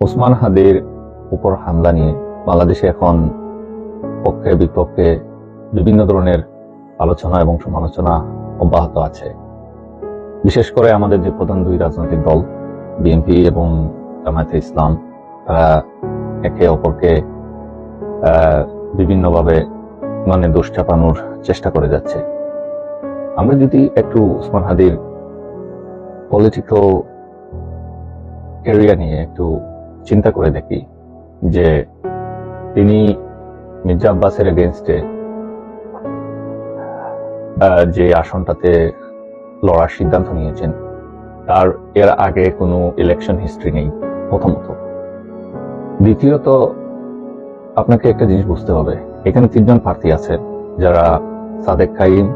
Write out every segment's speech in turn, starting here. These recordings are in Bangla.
ওসমান হাদির উপর হামলা নিয়ে বাংলাদেশে এখন পক্ষে বিপক্ষে বিভিন্ন ধরনের আলোচনা এবং সমালোচনা অব্যাহত আছে। বিশেষ করে আমাদের যে প্রধান দুই রাজনৈতিক দল বিএনপি এবং জামায়াতে ইসলাম, তারা একে অপরকে বিভিন্নভাবে দোষ চাপানোর চেষ্টা করে যাচ্ছে। আমরা যদি একটু ওসমান হাদির পলিটিক্যাল ক্যারিয়ার নিয়ে একটু চিন্তা করে দেখি, যে তিনি মির্জা আব্বাসের এগেইনস্টে যে আসনটাতে লড়ার সিদ্ধান্ত নিয়েছেন, তার এর আগে কোনো ইলেকশন হিস্ট্রি নেই প্রথমত। দ্বিতীয়ত, আপনাকে একটা জিনিস বুঝতে হবে, এখানে তিনজন প্রার্থী আছে, যারা সাদেক কাইম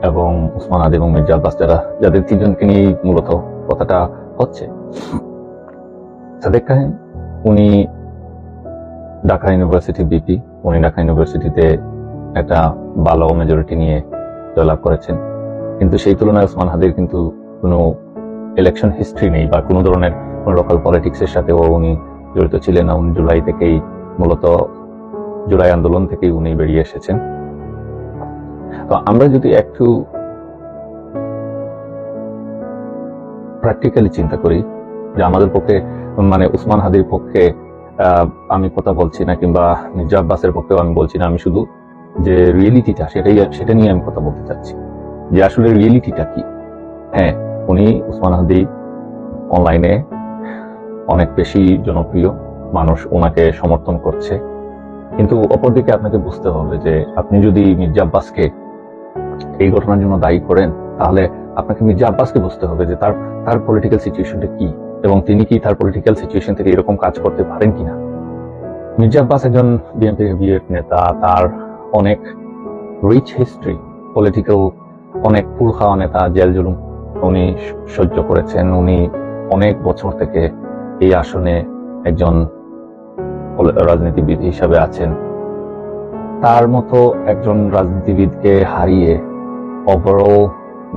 এবং ওসমান হাদি এবং মির্জা আব্বাস, যাদের তিনজনকে নিয়ে মূলত কথাটা হচ্ছে। সাদেক কাইম, উনি ঢাকা ইউনিভার্সিটি বিপি, উনি ঢাকা ইউনিভার্সিটিতে একটা ভালো মেজরিটি নিয়ে জয়লাভ করেছেন, কিন্তু সেই তুলনায় ওসমান হাদির কিন্তু কোনো ইলেকশন হিস্ট্রি নেই বা কোনো ধরনের লোকাল পলিটিক্সের সাথেও উনি জড়িত ছিলেন না। উনি জুলাই আন্দোলন থেকেই উনি বেরিয়ে এসেছেন। তো আমরা যদি একটু প্র্যাকটিক্যালি চিন্তা করি, যে আমাদের পক্ষে ওসমান হাদির পক্ষে আমি কথা বলছি না, কিংবা মির্জা আব্বাসের পক্ষেও আমি বলছি না, আমি শুধু যে রিয়েলিটিটা সেটা নিয়ে আমি কথা বলতে চাচ্ছি, যে আসলে রিয়েলিটিটা কি। হ্যাঁ, উনি ওসমান হাদি অনলাইনে অনেক বেশি জনপ্রিয়, মানুষ ওনাকে সমর্থন করছে, কিন্তু অপরদিকে আপনাকে বুঝতে হবে যে আপনি যদি মির্জা আব্বাসকে এই ঘটনার জন্য দায়ী করেন, তাহলে আপনাকে মির্জা আব্বাসকে বুঝতে হবে যে তার পলিটিক্যাল সিচুয়েশনটা কি, এবং তিনি কি তার পলিটিক্যাল সিচুয়েশন থেকে এরকম কাজ করতে পারেন কিনা। মির্জা আব্বাস একজন বিএনপি হেভিওয়েট নেতা, তার অনেক রিচ হিস্ট্রি, পলিটিক্যাল অনেক ফুল খাওয়া নেতা, জেল জুলুম উনি সহ্য করেছেন, উনি অনেক বছর থেকে এই আসনে একজন রাজনীতিবিদ হিসাবে আছেন। তার মতো একজন রাজনীতিবিদকে হারিয়ে ওভারঅল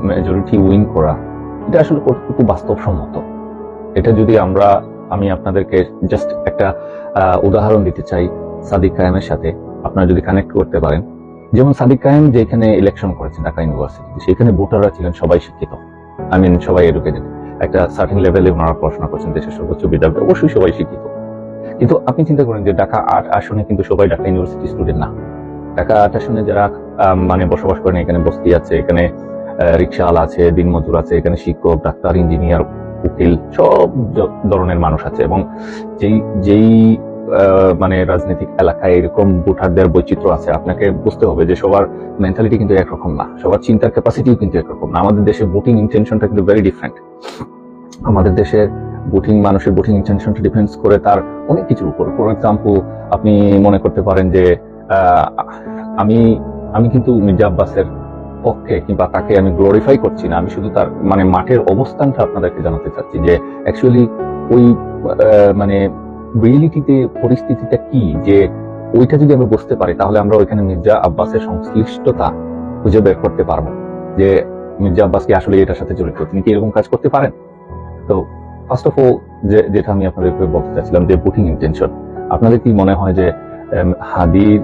মেজরিটি উইন করা, এটা আসলে কতটুকু বাস্তবসম্মত। এটা যদি আমি আপনাদেরকে জাস্ট একটা উদাহরণ দিতে চাই সাদিক কায়েমের সাথে, আপনারা যদি কানেক্ট করতে পারেন। যেমন সাদিক কায়েম যেখানে ইলেকশন করেছেন ঢাকা ইউনিভার্সিটি, সেখানে ভোটাররা ছিলেন সবাই শিক্ষিত, সবাই এডুকেটেড, একটা সার্টেন লেভেলে ওনারা পড়াশোনা করছেন, দেশের সর্বোচ্চ বিদ্যালয়, অবশ্যই সবাই শিক্ষিত। কিন্তু আপনি চিন্তা করেন যে ঢাকা ৮ আসনে কিন্তু সবাই ঢাকা ইউনিভার্সিটি স্টুডেন্ট না। ঢাকা ৮ আসনে যারা বসবাস করেন, এখানে বস্তি আছে, এখানে রিক্সাওয়ালা আছে, দিনমজুর আছে, এখানে শিক্ষক, ডাক্তার, ইঞ্জিনিয়ার, উকিল, সব ধরনের মানুষ আছে। এবং যেই রাজনৈতিক এলাকায় এরকম ভোটারদের বৈচিত্র্য আছে, আপনাকে বুঝতে হবে যে সবার মেন্টালিটি কিন্তু একরকম না, সবার চিন্তার ক্যাপাসিটিও কিন্তু একরকম না। আমাদের দেশে ভোটিং ইন্টেনশনটা কিন্তু ভেরি ডিফারেন্ট। আমাদের দেশে মানুষের ভোটিং ইন্টেনশনটা ডিপেন্ডস করে তার অনেক কিছুর উপর। ফর এক্সাম্পল, আপনি মনে করতে পারেন যে আমি কিন্তু মির্জা আব্বাসের পক্ষে, কিংবা তাকে আমি গ্লোরিফাই করছি না, আমি শুধু তার মাঠের অবস্থানটা আপনাদেরকে জানাতে চাচ্ছি, যে অ্যাকচুয়ালি ওই রিয়েলিটিতে পরিস্থিতিটা কি, যে ওইটা যদি আমরা বুঝতে পারি, তাহলে আমরা ওইখানে মির্জা আব্বাসের সংশ্লিষ্টতা খুঁজে বের করতে পারবো, যে মির্জা আব্বাস কি আসলে এটার সাথে জড়িত, তিনি কি এরকম কাজ করতে পারেন। তো ফার্স্ট অফ অল, যেটা আমি আপনাদেরকে বলতে চাচ্ছিলাম, যে ভোটিং ইন্টেনশন, আপনাদের কি মনে হয় যে হাদির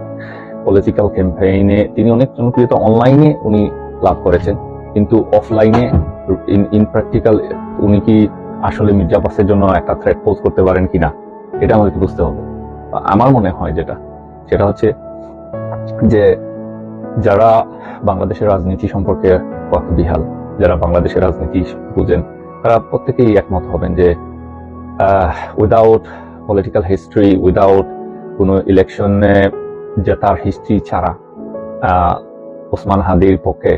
পলিটিক্যাল ক্যাম্পেইনে তিনি অনেক জনপ্রিয়তা অনলাইনে উনি লাভ করেছেন, কিন্তু অফলাইনে ইন প্র্যাকটিক্যাল উনি কি আসলে মির্জা আব্বাসের জন্য একটা থ্রেট পোজ করতে পারেন কিনা, এটা আমাদেরকে বুঝতে হবে। আমার মনে হয় সেটা হচ্ছে যে যারা বাংলাদেশের রাজনীতি সম্পর্কে ওয়াকিবহাল, যারা বাংলাদেশের রাজনীতি বুঝেন, তারা প্রত্যেকেই একমত হবেন যে উইদাউট পলিটিক্যাল হিস্ট্রি, উইদাউট কোনো ইলেকশনে জেতার হিস্ট্রি ছাড়া ওসমান হাদির পক্ষে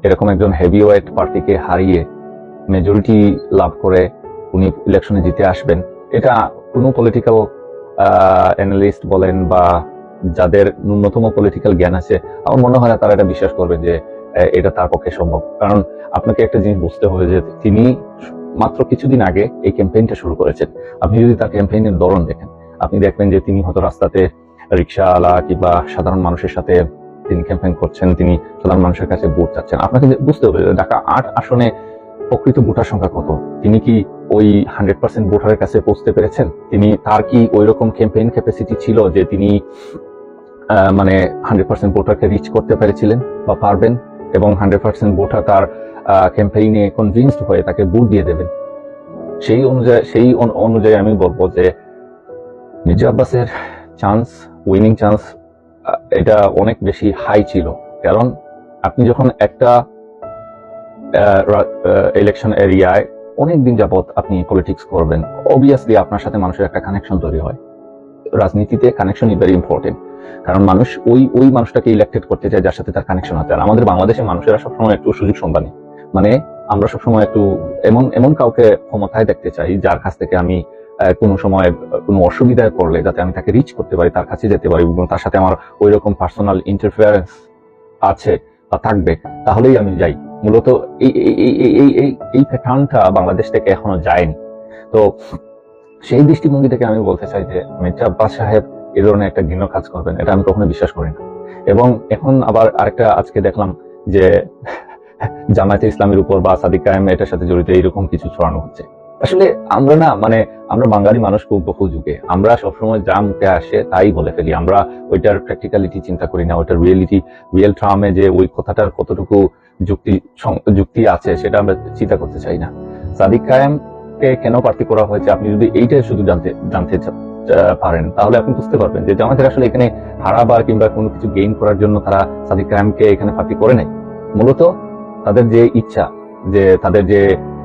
এরকম একজন হেভিওয়েট পার্টিকে হারিয়ে মেজরিটি লাভ করে উনি ইলেকশনে জিতে আসবেন, এটা কোনো পলিটিক্যাল অ্যানালিস্ট বলেন বা যাদের ন্যূনতম পলিটিক্যাল জ্ঞান আছে, আমার মনে হয় না তারা এটা বিশ্বাস করবে যে এটা তার পক্ষে সম্ভব। কারণ আপনাকে একটা জিনিস বুঝতে হবে যে তিনি মাত্র কিছুদিন আগে এই ক্যাম্পেইনটা শুরু করেছেন। আপনি যদি তার ক্যাম্পেইনের ধরন দেখেন, আপনি দেখবেন যে তিনি হয়তো রাস্তাতে রিক্সাওয়ালা কিংবা সাধারণ মানুষের সাথে তিনি ক্যাম্পেইন করছেন, তিনি সাধারণ মানুষের কাছে ভোট চাচ্ছেন। আপনাকে বুঝতে হবে ঢাকা ৮ আসনে প্রকৃত ভোটার সংখ্যা কত, তিনি কি ওই 100% ভোটারের কাছে পৌঁছতে পেরেছেন, তার কি ওই রকম ক্যাম্পেইন ক্যাপাসিটি ছিল যে তিনি মানে 100% ভোটারকে রিচ করতে পেরেছিলেন বা পারবেন, এবং 100% ভোটার তার ক্যাম্পেইনে কনভিন্সড হয়ে তাকে ভোট দিয়ে দেবেন। সেই অনুযায়ী আমি বলবো যে মির্জা আব্বাসের উইনিং চান্স এটা অনেক বেশি হাই ছিল। কারণ আপনি যখন একটা ইলেকশন এরিয়ায় অনেকদিন যাবত আপনি পলিটিক্স করবেন, অবভিয়াসলি আপনার সাথে মানুষের একটা কানেকশন তৈরি হয়। রাজনীতিতে কানেকশন ইজ ভেরি ইম্পর্টেন্ট, কারণ মানুষ ওই মানুষটাকে ইলেক্টেড করতে চায় যার সাথে তার কানেকশন আছে। আর আমাদের বাংলাদেশের মানুষেরা সবসময় একটু সুযোগ সন্ধানী, মানে আমরা সবসময় একটু এমন কাউকে ক্ষমতায় দেখতে চাই যার কাছ থেকে আমি কোনো সময় কোনো অসুবিধায় পড়লে যাতে আমি তাকে রিচ করতে পারি, তার কাছে যেতে পারি, এবং তার সাথে আমার ওই রকম পার্সোনাল ইন্টারফেয়ারেন্স আছে বা থাকবে, তাহলেই আমি যাই। মূলত এই প্যাটার্নটা বাংলাদেশ থেকে এখনো যায়নি। তো সেই দৃষ্টিভঙ্গি থেকে আমি বলতে চাই যে মির্জা আব্বাস সাহেব এই ধরনের একটা ঘৃণ্য কাজ করবেন, এটা আমি কখনো বিশ্বাস করি না। এবং এখন আবার আরেকটা আজকে দেখলাম যে জামায়াতে ইসলামের উপর বা সাদিক কায়েম এটার সাথে জড়িত এইরকম কিছু ছড়ানো হচ্ছে। আসলে আমরা বাঙালি মানুষ খুব বহু যুগে, আমরা সবসময় যা মুখে আসে তাই বলে ফেলি। আমরা ওইটার প্র্যাকটিক্যালিটি চিন্তা করি না, ওইটার রিয়েল টার্মে যে ওই কথাটার কতটুকু যুক্তি আছে সেটা আমরা চিন্তা করতে চাই না। সাদিক কায়েমকে কেন প্রার্থী করা হয়েছে, আপনি যদি এইটাই শুধু জানতে পারেন তাহলে আপনি বুঝতে পারবেন যে জামায়াতের আসলে এখানে হারাবার কিংবা কোনো কিছু গেইন করার জন্য তারা সাদিক কায়েমকে এখানে প্রার্থী করে নাই। মূলত তাদের যে ইচ্ছা, যে তাদের যে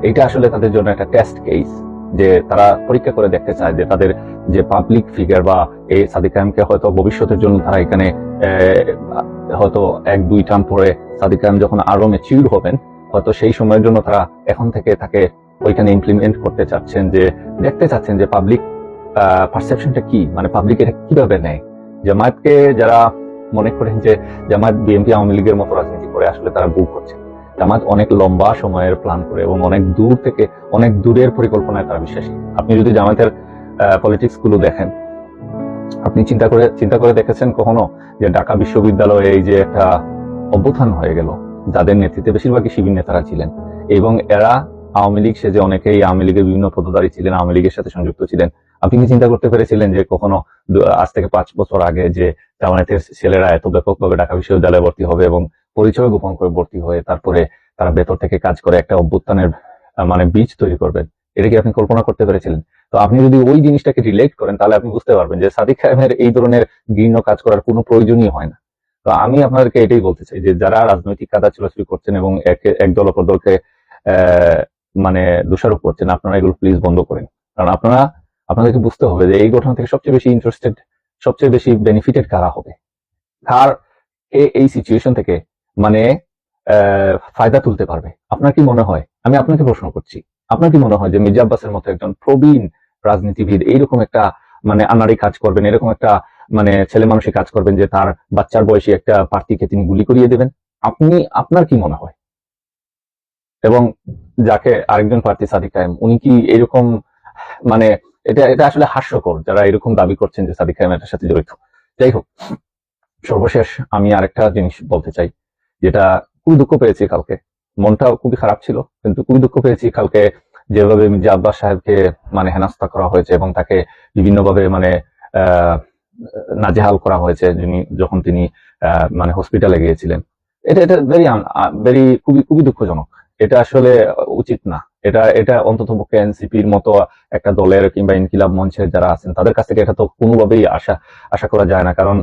এইটা আসলে তাদের জন্য একটা টেস্ট কেস, যে তারা পরীক্ষা করে দেখতে চায় যে তাদের যে পাবলিক ফিগার বা এই সাদিক কায়েমকে হয়তো ভবিষ্যতের জন্য তারা এখানে হয়তো 1-2 টার্ম পরে সাদিক কায়েম যখন আরো ম্যাচিউর হবেন, হয়তো সেই সময়ের জন্য তারা এখন থেকে তাকে ওইখানে ইমপ্লিমেন্ট করতে চাচ্ছেন, যে দেখতে চাচ্ছেন যে পাবলিক পারসেপশনটা কি, মানে পাবলিক এটা কিভাবে নেয়। জামায়াতকে যারা মনে করেন যে জামায়াত বিএনপি আওয়ামী লীগের মতো রাজনীতি করে, আসলে তারা ভুল করছে। জামায়াত অনেক লম্বা সময়ের প্ল্যান করে এবং অনেক দূরের পরিকল্পনায় তারা বিশ্বাসী। আপনি যদি জামায়াতের পলিটিক্স গুলো দেখেন, আপনি চিন্তা করে দেখেছেন কখনো যে ঢাকা বিশ্ববিদ্যালয়ে এই যে একটা অভ্যুত্থান হয়ে গেল, যাদের নেতৃত্বে বেশিরভাগই শিবির নেতারা ছিলেন, এবং এরা আওয়ামী লীগ সেজে অনেকেই আওয়ামী লীগের বিভিন্ন পদধারী ছিলেন, আওয়ামী লীগের সাথে সংযুক্ত ছিলেন। আপনি কি চিন্তা করতে পেরেছিলেন যে কখনো আজ থেকে 5 বছর আগে যে জামায়াতের ছেলেরা এত ব্যাপকভাবে ঢাকা বিশ্ববিদ্যালয়ে ভর্তি হবে এবং পরিচয় গোপন করে ভর্তি হয়ে তারপরে তারা ভেতর থেকে কাজ করে একটা অভ্যুত্থানের মানে বীজ তৈরি করবেন? এটা কি আপনি কল্পনা করতে পেরেছিলেন? তো আপনি যদি ওই জিনিসটাকে রিলেট করেন তাহলে আপনি বুঝতে পারবেন যে সাদিক খায়েমের এই ধরনের ঘৃণ্য কাজ করার কোনো প্রয়োজনই হয় না। তো আমি আপনাদেরকে এটাই বলতে চাই যে যারা রাজনৈতিক কাদা ছোড়াছুড়ি করছেন এবং এক দল অপর দলকে মানে দোষারোপ করছেন, আপনারা এগুলো প্লিজ বন্ধ করেন। কারণ আপনাদেরকে বুঝতে হবে যে এই ঘটনা থেকে সবচেয়ে বেশি বেনিফিটেড কারা হবে, কার এই সিচুয়েশন থেকে মানে ফায়দা তুলতে পারবে। আপনার কি মনে হয়, আমি আপনাকে প্রশ্ন করছি, আপনার কি মনে হয় যে মির্জা আব্বাসের মতো একজন প্রবীণ রাজনীতিবিদ এইরকম একটা মানে আনাড়ি কাজ করবেন, এরকম একটা মানে ছেলে মানুষই কাজ করবেন যে তার বাচ্চার বয়সী একটা প্রার্থীকে তিনি গুলি করিয়ে দেবেন? আপনার কি মনে হয়? এবং যাকে আরেকজন প্রার্থী সাদিক কায়েম, উনি কি এরকম মানে এটা আসলে হাস্যকর যারা এরকম দাবি করছেন যে সাদিক কায়েম এটার সাথে জড়িত। যাই হোক, সর্বশেষ আমি আরেকটা জিনিস বলতে চাই, যেটা খুবই দুঃখ পেয়েছি কালকে, মনটা খুবই খারাপ ছিল, কিন্তু খুবই দুঃখ পেয়েছি কালকে যেভাবে মির্জা আব্বাস সাহেবকে মানে হেনস্থা করা হয়েছে এবং তাকে বিভিন্নভাবে মানে নাজেহাল করা হয়েছে যখন তিনি মানে হসপিটালে গিয়েছিলেন। এটা খুবই দুঃখজনক। এটা আসলে উচিত না। এটা অন্তত পক্ষে এনসিপির মতো একটা দলের কিংবা ইনকিলাব মঞ্চের যারা আছেন তাদের কাছ থেকে এটা তো কোনোভাবেই আশা করা যায় না, কারণ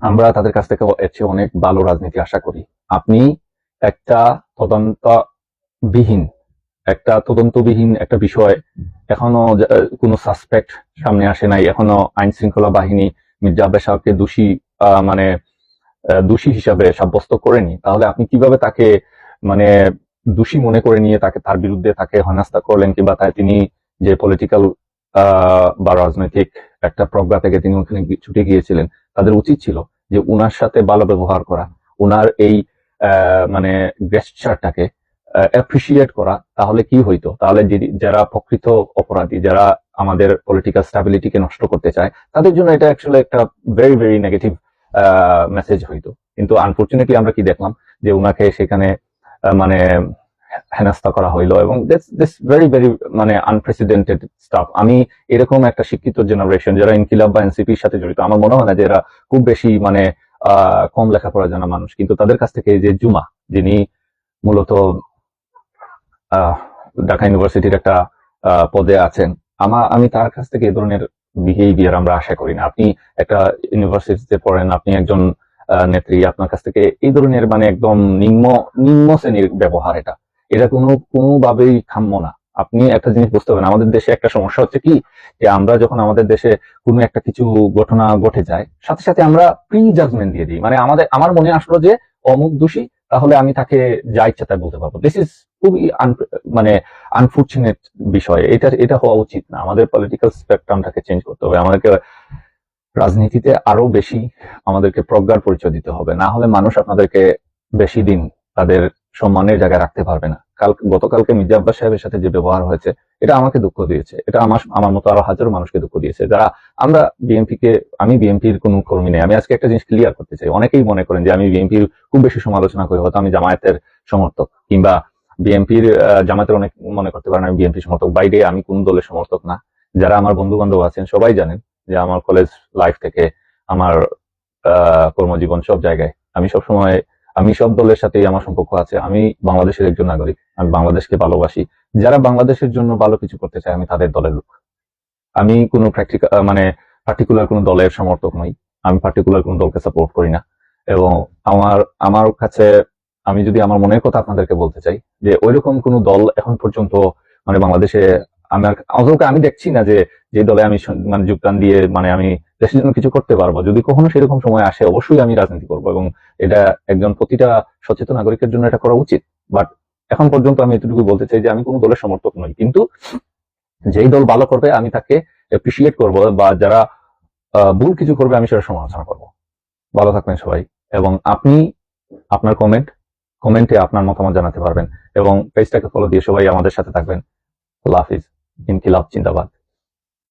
আমরা তাদের কাছ থেকে এর চেয়ে অনেক ভালো রাজনীতি আশা করি। আপনি একটা তদন্তবিহীন একটা বিষয়, এখনো কোনো সাসপেক্ট সামনে আসে নাই, এখনো আইন শৃঙ্খলা বাহিনী মির্জা আব্বাস সাহেবকে দোষী হিসাবে সাব্যস্ত করেনি, তাহলে আপনি কিভাবে তাকে মানে দোষী মনে করে নিয়ে তার বিরুদ্ধে তাকে হেনস্থা করলেন, কিংবা তিনি যে পলিটিক্যাল বা রাজনৈতিক একটা প্রজ্ঞা থেকে তিনি ওখানে ছুটে গিয়েছিলেন, তাদের উচিত ছিল যে উনার সাথে ভালো ব্যবহার করা, উনার এই মানে গেস্টারটাকে অ্যাপ্রিসিয়েট করা। তাহলে কি হইতো, তাহলে যারা প্রকৃত অপরাধী, যারা আমাদের পলিটিক্যাল স্ট্যাবিলিটিকে নষ্ট করতে চায়, তাদের জন্য এটা অ্যাকচুয়ালি একটা ভেরি নেগেটিভ মেসেজ হইতো। কিন্তু আনফরচুনেটলি আমরা কি দেখলাম যে উনাকে সেখানে মানে হেনস্থা করা হইলো, এবং দিস ভেরি ভেরি মানে আনপ্রেসিডেন্টেড স্টাফ। আমি এরকম একটা শিক্ষিত জেনারেশন যারা ইনকিলাব বা এনসিপির সাথে জড়িত, আমার মনে হয় না যে এরা খুব বেশি মানে কম লেখাপড়া জানা মানুষ, কিন্তু তাদের কাছ থেকে এই যে জুমা, যিনি মূলত ঢাকা ইউনিভার্সিটির একটা পদে আছেন, আমি তার কাছ থেকে এই ধরনের বিহেভিয়ার আমরা আশা করি না। আপনি একটা ইউনিভার্সিটিতে পড়েন, আপনি একজন নেত্রী, আপনার কাছ থেকে এই ধরনের মানে একদম নিম্ন নিম্ন শ্রেণীর ব্যবহার, এটা কোনোভাবেই কাম্য না। আপনি একটা জিনিস বুঝতে হবে, আমাদের দেশে একটা সমস্যা হচ্ছে কি, যে আমরা যখন আমাদের দেশে কোনো একটা কিছু ঘটনা ঘটে যায়, সাথে সাথে আমরা প্রি জাজমেন্ট দিয়ে দিই। মানে আমার মনে আসলো যে অমুক দোষী, তাহলে আমি তাকে যা ইচ্ছা তাই বলতে পারবো। দিস ইজ খুবই মানে আনফর্চুনেট বিষয়। এটা হওয়া উচিত না। আমাদের পলিটিক্যাল স্পেকট্রামটাকে চেঞ্জ করতে হবে। আমাদেরকে রাজনীতিতে আরো বেশি আমাদেরকে প্রজ্ঞার পরিচয় দিতে হবে, না হলে মানুষ আপনাদেরকে বেশি দিন তাদের সম্মানের জায়গায় রাখতে পারবে না। গতকালকে মির্জা আব্বাস সাহেবের সাথে যে ব্যবহার হয়েছে, এটা আমাকে দুঃখ দিয়েছে, এটা আমার মতো আরো হাজারো মানুষকে দুঃখ দিয়েছে। যারা আমরা আমি বিএনপির কোন কর্মী নেই। আমি আজকে একটা জিনিস ক্লিয়ার করতে চাই। অনেকেই মনে করেন যে আমি বিএনপির খুব বেশি সমালোচনা করি, হয়তো আমি জামায়াতের সমর্থক, কিংবা জামায়াতের অনেক মনে করতে পারেন আমি বিএনপি সমর্থক। বাইরে আমি কোন দলের সমর্থক না। যারা আমার বন্ধু বান্ধব আছেন সবাই জানেন যে আমার কলেজ লাইফ থেকে আমার কর্মজীবন সব জায়গায় আমি সব দলের সাথেই আমার সম্পর্ক আছে। আমি বাংলাদেশের একজন নাগরিক, আমি বাংলাদেশকে ভালোবাসি। যারা বাংলাদেশের জন্য ভালো কিছু করতে চায়, আমি তাদের দলের লোক। আমি কোনো পার্টিকুলার কোনো দলের সমর্থক নই। আমি পার্টিকুলার কোনো দলকে সাপোর্ট করি না। এবং আমার কাছে, আমি যদি আমার মনের কথা আপনাদেরকে বলতে চাই, যে ওইরকম কোন দল এখন পর্যন্ত মানে বাংলাদেশে আমি দেখছি না যে দলে আমি মানে যোগদান দিয়ে মানে আমি দেশের জন্য কিছু করতে পারবো। যদি কখনো সেরকম সময় আসে, অবশ্যই আমি রাজনীতি করবো, এবং এটা একজন প্রতিটা সচেতন নাগরিকের জন্য এটা করা উচিত। বাট এখন পর্যন্ত আমি এতটুকু বলতে চাই যে আমি কোনো দলের সমর্থক নই, কিন্তু যেই দল ভালো করবে আমি তাকে এপ্রিসিয়েট করবো, বা যারা ভুল কিছু করবে আমি সেটা সমালোচনা করবো। ভালো থাকবেন সবাই, এবং আপনি আপনার কমেন্টে আপনার মতামত জানাতে পারবেন, এবং পেজটাকে ফলো দিয়ে সবাই আমাদের সাথে থাকবেন। আল্লাহ হাফিজ। ইনকিলাব জিন্দাবাদ।